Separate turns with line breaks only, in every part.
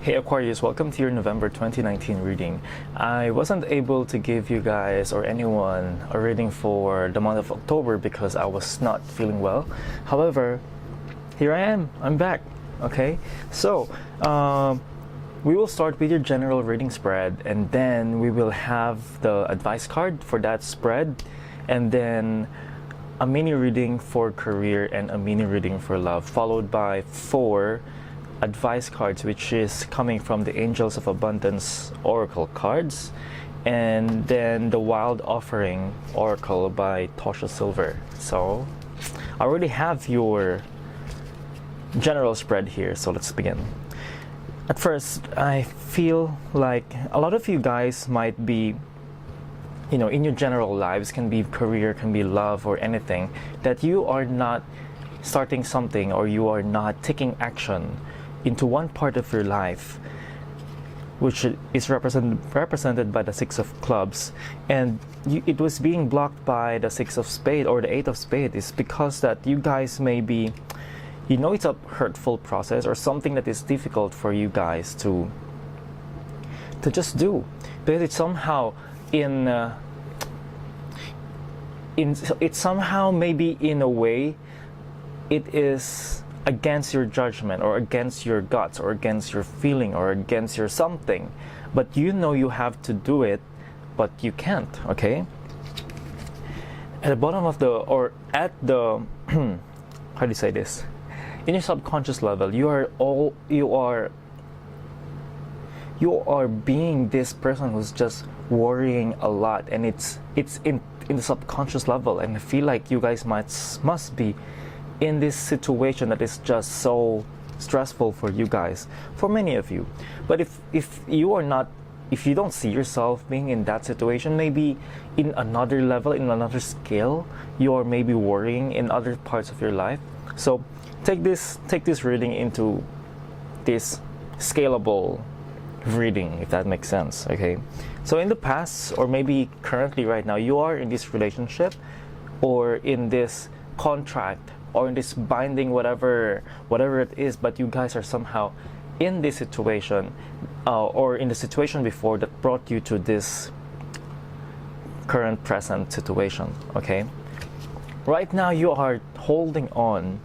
Hey Aquarius, welcome to your November 2019 reading. I wasn't able to give you guys or anyone a reading for the month of October because I was not feeling well. However, here I am. I'm back. Okay, so we will start with your general reading spread, and then we will have the advice card for that spread, and then a mini reading for career and a mini reading for love, followed by 4 advice cards, which is coming from the Angels of Abundance Oracle cards, and then the Wild Offering Oracle by Tosha Silver. So I already have your general spread here, so let's begin. At first, I feel like a lot of you guys might be, in your general lives, can be career, can be love, or anything, that you are not starting something or you are not taking action into one part of your life, which is represented by the 6 of clubs, and it was being blocked by the 6 of spade or the 8 of spade. Is because that you guys may be, it's a hurtful process or something that is difficult for you guys to just do, because it's somehow it's somehow maybe in a way it is against your judgment or against your guts or against your feeling or against your something, but you have to do it, but you can't. Okay, at the bottom of or at the how do you say this, in your subconscious level, you are being this person who's just worrying a lot, and it's in the subconscious level, and I feel like you guys must be in this situation that is just so stressful for you guys, for many of you. But if you don't see yourself being in that situation, maybe in another level, in another scale, you are maybe worrying in other parts of your life. So take this reading into this scalable reading, if that makes sense. Okay, so in the past, or maybe currently right now, you are in this relationship or in this contract or in this binding, whatever it is, but you guys are somehow in this situation or in the situation before that brought you to this current present situation. Okay, right now you are holding on,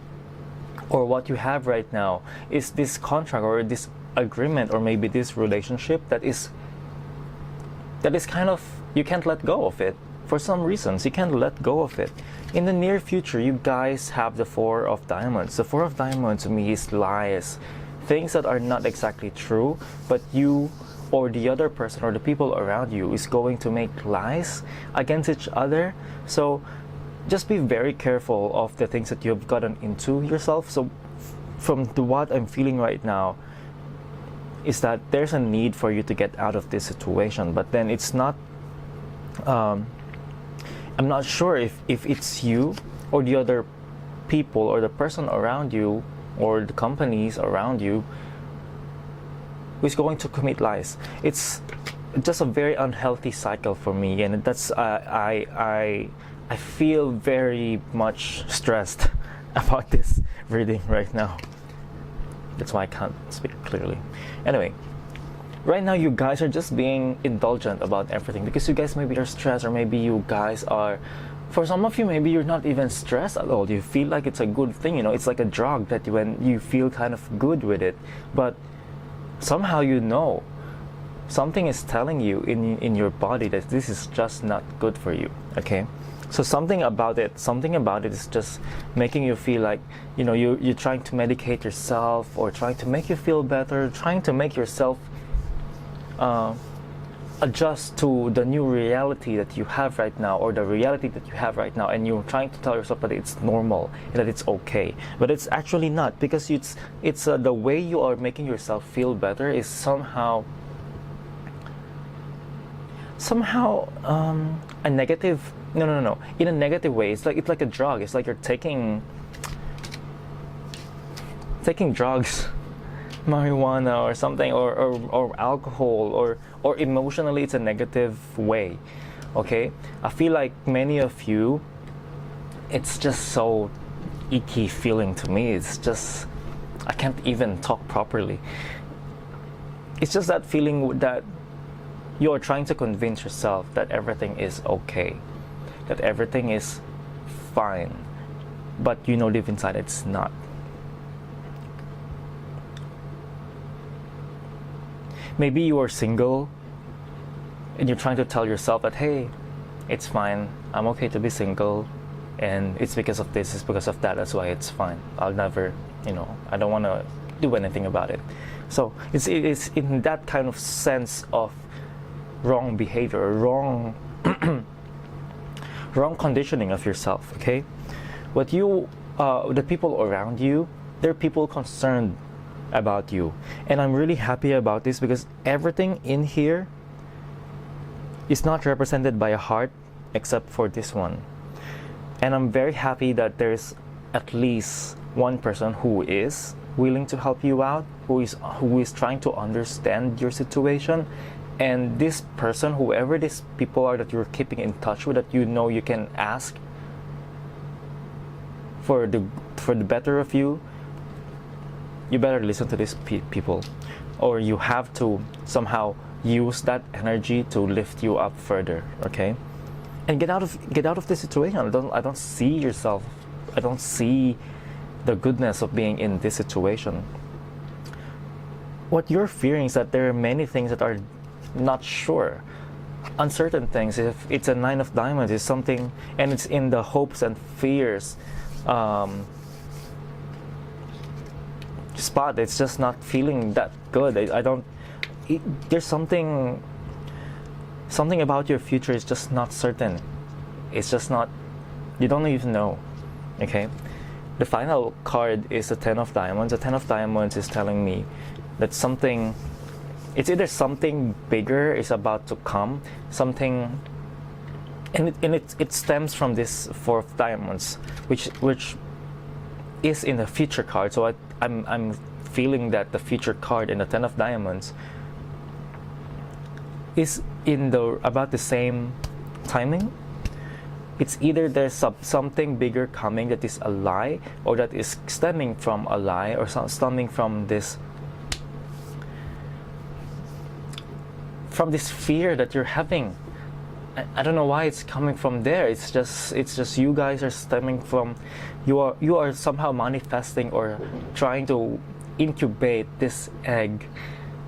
or what you have right now is this contract or this agreement or maybe this relationship that is kind of, you can't let go of it. For some reasons, you can't let go of it. In the near future, you guys have the 4 of Diamonds. The 4 of Diamonds to me is lies. Things that are not exactly true, but you or the other person or the people around you is going to make lies against each other. So just be very careful of the things that you've gotten into yourself. So from what I'm feeling right now is that there's a need for you to get out of this situation, but then it's not I'm not sure if it's you or the other people or the person around you or the companies around you who is going to commit lies. It's just a very unhealthy cycle for me, and that's I feel very much stressed about this reading right now. That's why I can't speak clearly. Anyway, right now you guys are just being indulgent about everything because you guys maybe are stressed, or maybe you guys are, for some of you, maybe you're not even stressed at all. You feel like it's a good thing, it's like a drug that when you feel kind of good with it, but somehow something is telling you in your body that this is just not good for you. Okay, so something about it is just making you feel like you're trying to medicate yourself, or trying to make you feel better, trying to make yourself adjust to the new reality that you have right now, or the reality that you have right now, and you're trying to tell yourself that it's normal, that it's okay, but it's actually not, because it's the way you are making yourself feel better is somehow a negative, no, in a negative way. It's like a drug. It's like you're taking drugs, marijuana or something, or alcohol, or emotionally it's a negative way. Okay, I feel like many of you, it's just so icky feeling to me. It's just, I can't even talk properly. it's just that feeling that you are trying to convince yourself that everything is okay, that everything is fine, but you know deep inside it's not. Maybe you are single and you're trying to tell yourself that, hey, it's fine, I'm okay to be single, and it's because of this, it's because of that, that's why it's fine. I'll never, I don't want to do anything about it. So it's in that kind of sense of wrong behavior, wrong conditioning of yourself, okay? What the people around you, they're people concerned about you. And I'm really happy about this because everything in here is not represented by a heart except for this one. And I'm very happy that there's at least one person who is willing to help you out, who is trying to understand your situation. And this person, whoever these people are that you're keeping in touch with, that you can ask for the better of you, you better listen to these people, or you have to somehow use that energy to lift you up further, okay? And get out of this situation. I don't see yourself. I don't see the goodness of being in this situation. What you're fearing is that there are many things that are not sure, uncertain things. If it's a 9 of diamonds, it's something, and it's in the hopes and fears spot. It's just not feeling that good. There's something about your future is just not certain. It's just not, you don't even know, okay? The final card is the 10 of diamonds. The 10 of diamonds is telling me that it's either something bigger is about to come, something, and it stems from this 4 of diamonds, which is in the future card. So I'm feeling that the future card in the 10 of diamonds is about the same timing. It's either there's something bigger coming that is a lie, or that is stemming from a lie, or stemming from this fear that you're having. I don't know why it's coming from there. It's just you guys are stemming from, you are somehow manifesting or trying to incubate this egg,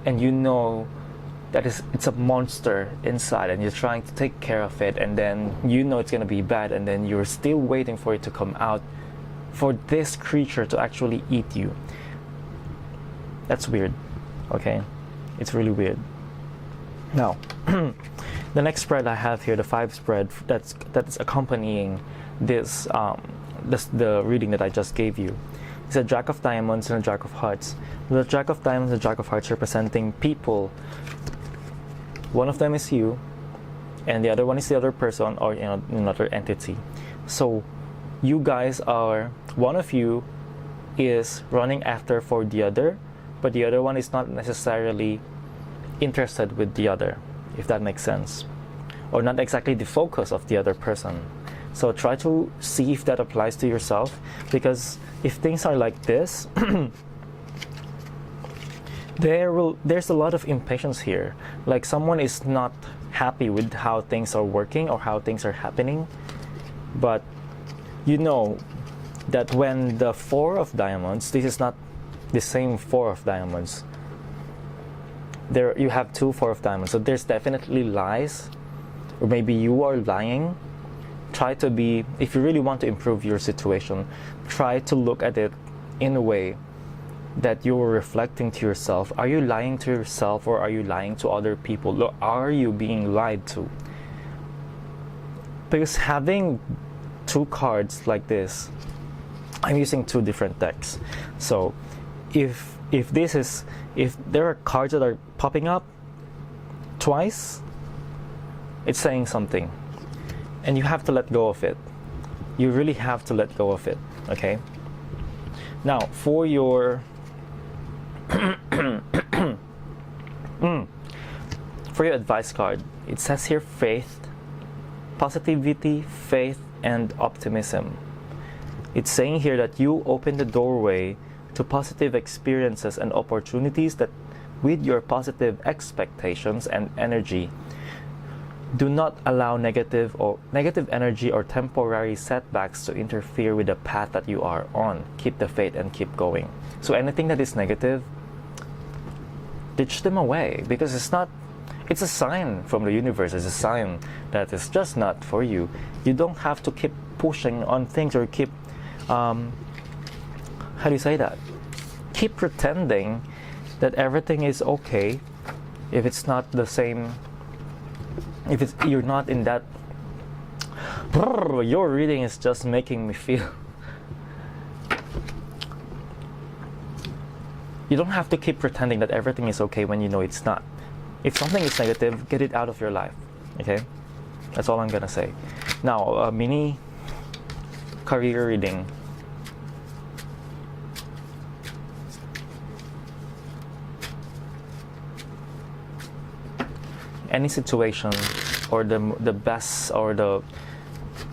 and that it's a monster inside, and you're trying to take care of it, and then it's gonna be bad, and then you're still waiting for it to come out, for this creature to actually eat you. That's weird, okay? It's really weird. Now, the next spread I have here, the 5 spread that's accompanying this, the reading that I just gave you. It's a Jack of Diamonds and a Jack of Hearts. The Jack of Diamonds and the Jack of Hearts representing people. One of them is you, and the other one is the other person, or another entity. So you guys one of you is running after for the other, but the other one is not necessarily interested with the other, if that makes sense, or not exactly the focus of the other person. So try to see if that applies to yourself, because if things are like this, there's a lot of impatience here. Like someone is not happy with how things are working or how things are happening, but that when the 4 of diamonds, this is not the same 4 of diamonds. There you have 2 4 of diamonds, so there's definitely lies, or maybe you are lying. Try to be, if you really want to improve your situation, try to look at it in a way that you're reflecting to yourself. Are you lying to yourself, or are you lying to other people? Look, are you being lied to? Because having 2 cards like this, I'm using 2 different decks. So if there are cards that are popping up twice, it's saying something, and you have to let go of it. You really have to let go of it, okay? Now, for your for your advice card, it says here faith, positivity, faith, and optimism. It's saying here that you open the doorway to positive experiences and opportunities that with your positive expectations and energy. Do not allow negative energy or temporary setbacks to interfere with the path that you are on. Keep the faith and keep going. So anything that is negative, ditch them away, because it's a sign from the universe. It's a sign that it's just not for you. You don't have to keep pushing on things or keep how do you say that? Keep pretending that everything is okay if it's not the same. If you're not in that. Your reading is just making me feel. You don't have to keep pretending that everything is okay when you know it's not. If something is negative, get it out of your life. Okay? That's all I'm gonna say. Now, a mini career reading. Any situation, or the best, or the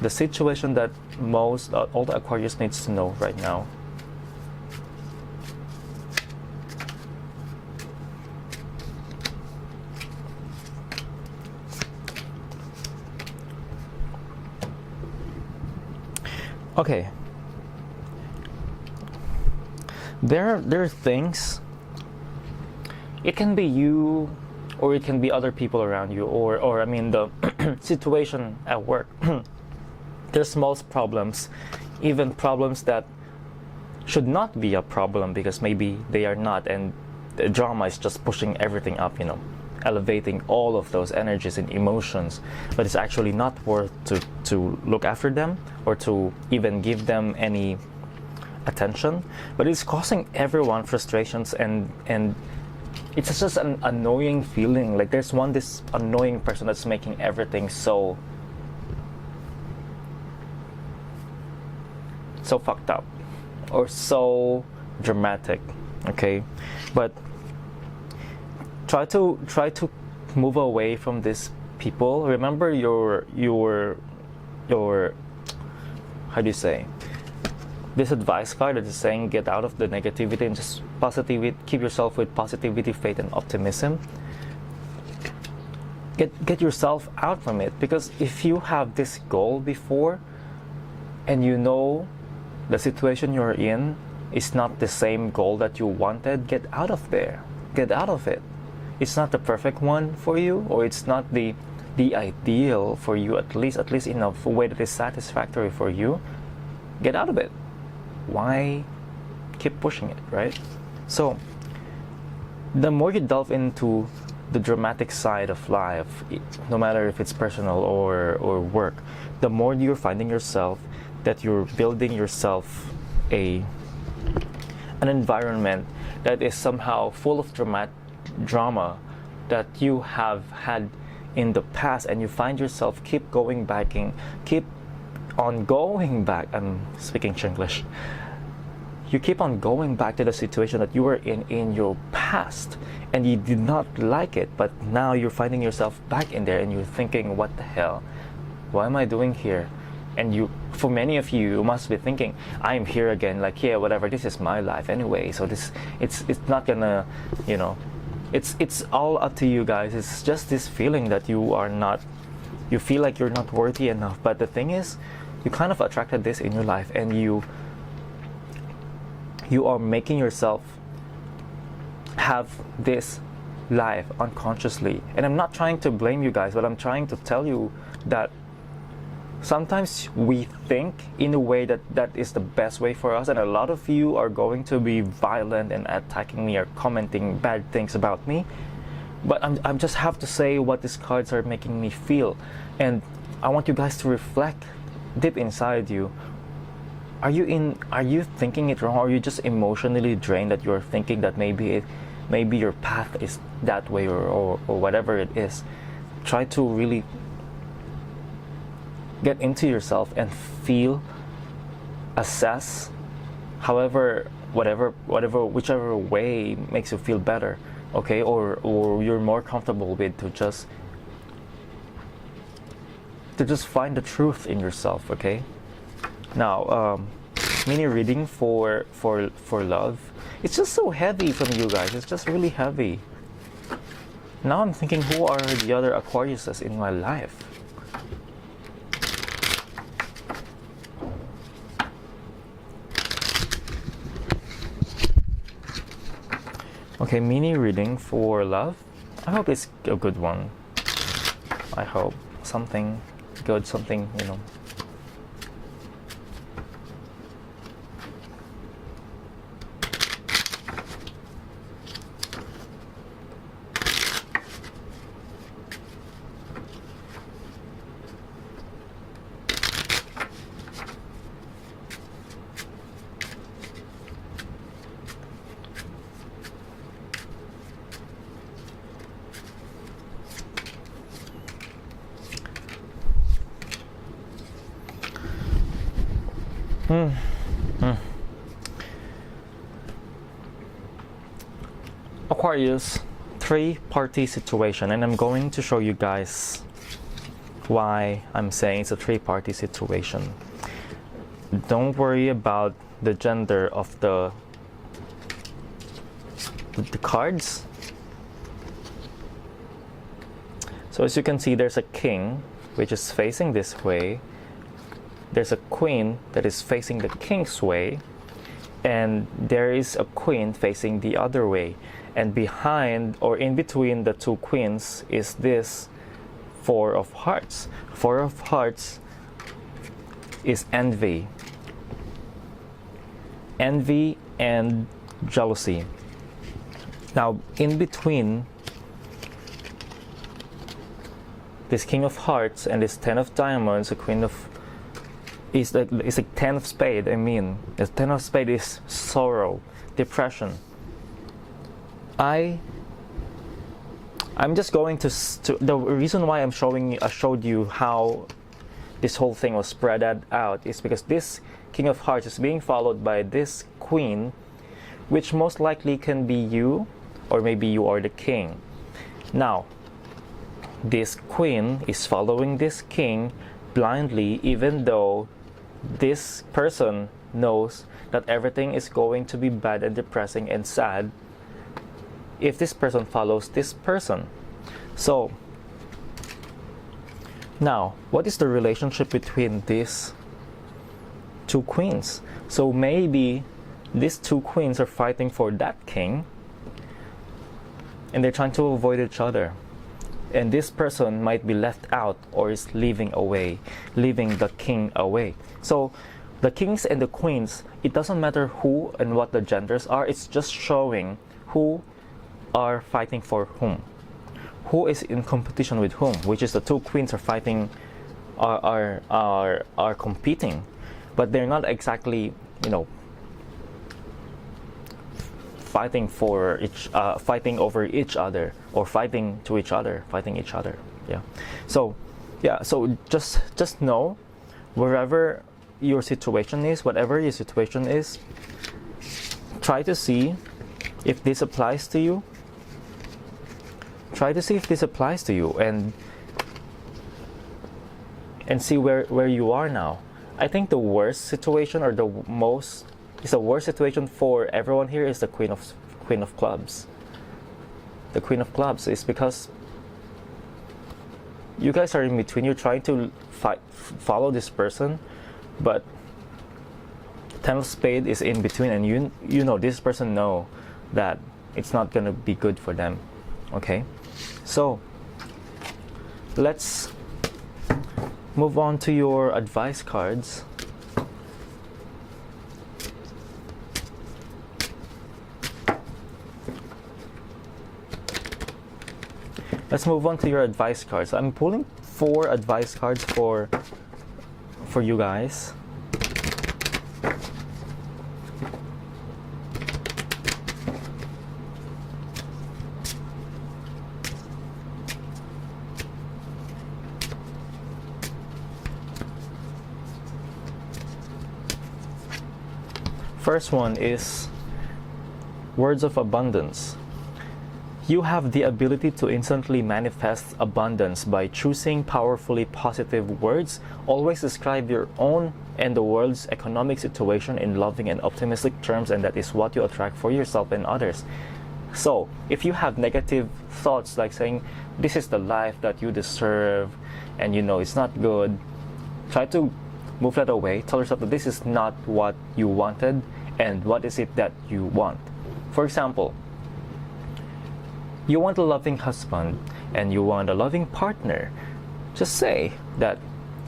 situation that most all the Aquarius needs to know right now. Okay. There are things. It can be you, or it can be other people around you, or I mean the situation at work. There's small problems, even problems that should not be a problem because maybe they are not, and the drama is just pushing everything up, elevating all of those energies and emotions, but it's actually not worth to look after them or to even give them any attention. But it's causing everyone frustrations, and it's just an annoying feeling. Like there's this annoying person that's making everything so fucked up or so dramatic. Okay, but try to move away from these people. Remember your how do you say, this advice card that is saying get out of the negativity and just positivity. Keep yourself with positivity, faith, and optimism. Get yourself out from it, because if you have this goal before and you know the situation you're in is not the same goal that you wanted, get out of there. Get out of it. It's not the perfect one for you, or it's not the ideal for you, at least in a way that is satisfactory for you. Get out of it. Why keep pushing it, right? So the more you delve into the dramatic side of life, no matter if it's personal or work, the more you're finding yourself that you're building yourself an environment that is somehow full of drama that you have had in the past, and you find yourself keep on going back. I'm speaking Chinglish. You keep on going back to the situation that you were in your past, and you did not like it, but now you're finding yourself back in there, and you're thinking, what the hell? Why am I doing here? And for many of you must be thinking, I'm here again, like, yeah, whatever, this is my life anyway, so it's not gonna, it's all up to you guys. It's just this feeling that you feel like you're not worthy enough. But the thing is, you kind of attracted this in your life, and you are making yourself have this life unconsciously. And I'm not trying to blame you guys, but I'm trying to tell you that sometimes we think in a way that is the best way for us, and a lot of you are going to be violent and attacking me or commenting bad things about me. But I just have to say what these cards are making me feel, and I want you guys to reflect deep inside you. Are you thinking it wrong? Or are you just emotionally drained that you're thinking that maybe your path is that way, or whatever it is? Try to really get into yourself and feel, assess, whichever way makes you feel better, okay, or you're more comfortable with, to just find the truth in yourself, okay? Now, mini reading for love. It's just so heavy from you guys. It's just really heavy. Now I'm thinking, who are the other Aquariuses in my life? Okay, mini reading for love. I hope it's a good one. I hope something good, something, you know. Aquarius, three-party situation, and I'm going to show you guys why I'm saying it's a three-party situation. Don't worry about the gender of the cards. So as you can see, there's a king which is facing this way. There's a queen that is facing the king's way, and there is a queen facing the other way. And behind or in between the two queens is this Four of Hearts. Four of Hearts is envy. Envy and jealousy. Now, in between this King of Hearts and this Ten of Diamonds, a Queen of is a Ten of Spade. I mean, the Ten of Spade is sorrow, depression. I'm just going to the reason why I showed you how this whole thing was spread out is because this King of Hearts is being followed by this Queen, which most likely can be you, or maybe you are the King. Now, this Queen is following this King blindly, even though this person knows that everything is going to be bad and depressing and sad if this person follows this person. So now, what is the relationship between these two queens? So maybe these two queens are fighting for that king, and they're trying to avoid each other. And this person might be left out or is leaving the king away. So the kings and the queens, it doesn't matter who and what the genders are, it's just showing who are fighting for whom, who is in competition with whom, which is the two queens are fighting, are competing, but they're not exactly, you know, fighting over each other, or fighting each other. Yeah. So just know, wherever your situation is, whatever your situation is, try to see if this applies to you. Try to see if this applies to you, and see where you are now. I think the worst situation, or the worst situation for everyone here, is the Queen of Clubs. The Queen of Clubs is because you guys are in between. You're trying to follow this person, but Ten of Spade is in between, and you know this person know that it's not gonna be good for them. Okay, so let's move on to your advice cards. Let's move on to your advice cards. I'm pulling 4 advice cards for you guys. First one is words of abundance. You have the ability to instantly manifest abundance by choosing powerfully positive words. Always describe your own and the world's economic situation in loving and optimistic terms, and that is what you attract for yourself and others. So if you have negative thoughts like saying this is the life that you deserve and you know it's not good, try to move that away. Tell yourself that this is not what you wanted, and what is it that you want. For example, you want a loving husband and you want a loving partner. Just say that,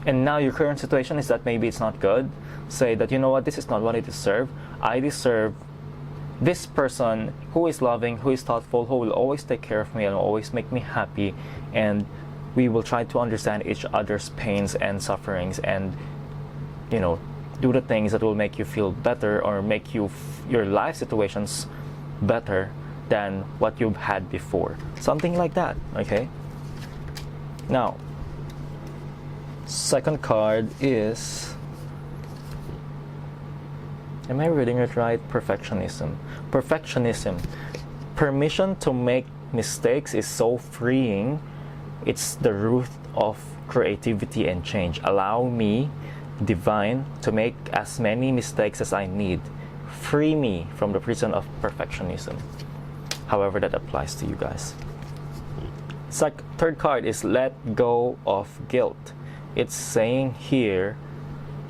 and now your current situation is that maybe it's not good. Say that, you know what, this is not what I deserve. I deserve this person who is loving, who is thoughtful, who will always take care of me and always make me happy, and we will try to understand each other's pains and sufferings, and you know, do the things that will make you feel better or make you your life situations better than what you've had before. Something like that, okay? Now, second card is, am I reading it right? Perfectionism. Perfectionism. Permission to make mistakes is so freeing. It's the root of creativity and change. Allow me, divine, to make as many mistakes as I need. Free me from the prison of perfectionism. However that applies to you guys. Third card is let go of guilt. It's saying here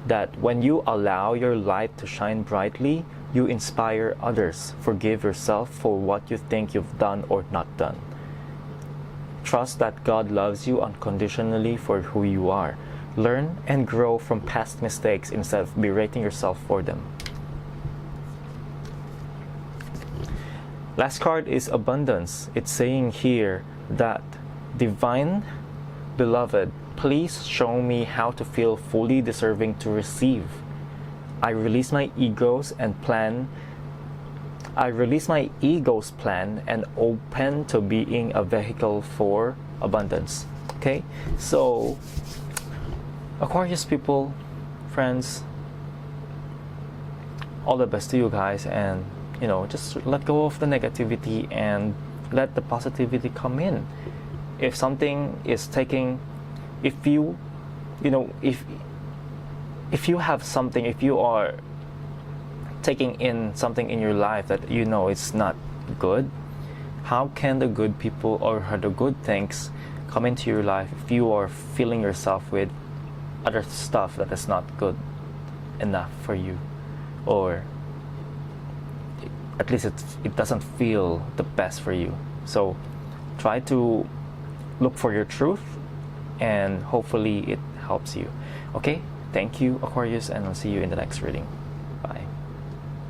that when you allow your light to shine brightly, you inspire others. Forgive yourself for what you think you've done or not done. Trust that God loves you unconditionally for who you are. Learn and grow from past mistakes instead of berating yourself for them. Last card is abundance. It's saying here that, divine beloved, please show me how to feel fully deserving to receive. I release my ego's plan and open to being a vehicle for abundance. Okay? So, Aquarius people, friends, all the best to you guys, and you know, just let go of the negativity and let the positivity come in. If something is taking, if you have something, if you are taking in something in your life that you know it's not good, how can the good people or the good things come into your life if you are filling yourself with other stuff that is not good enough for you, or at least it doesn't feel the best for you? So try to look for your truth, and hopefully it helps you. Okay, thank you, Aquarius, and I'll see you in the next reading.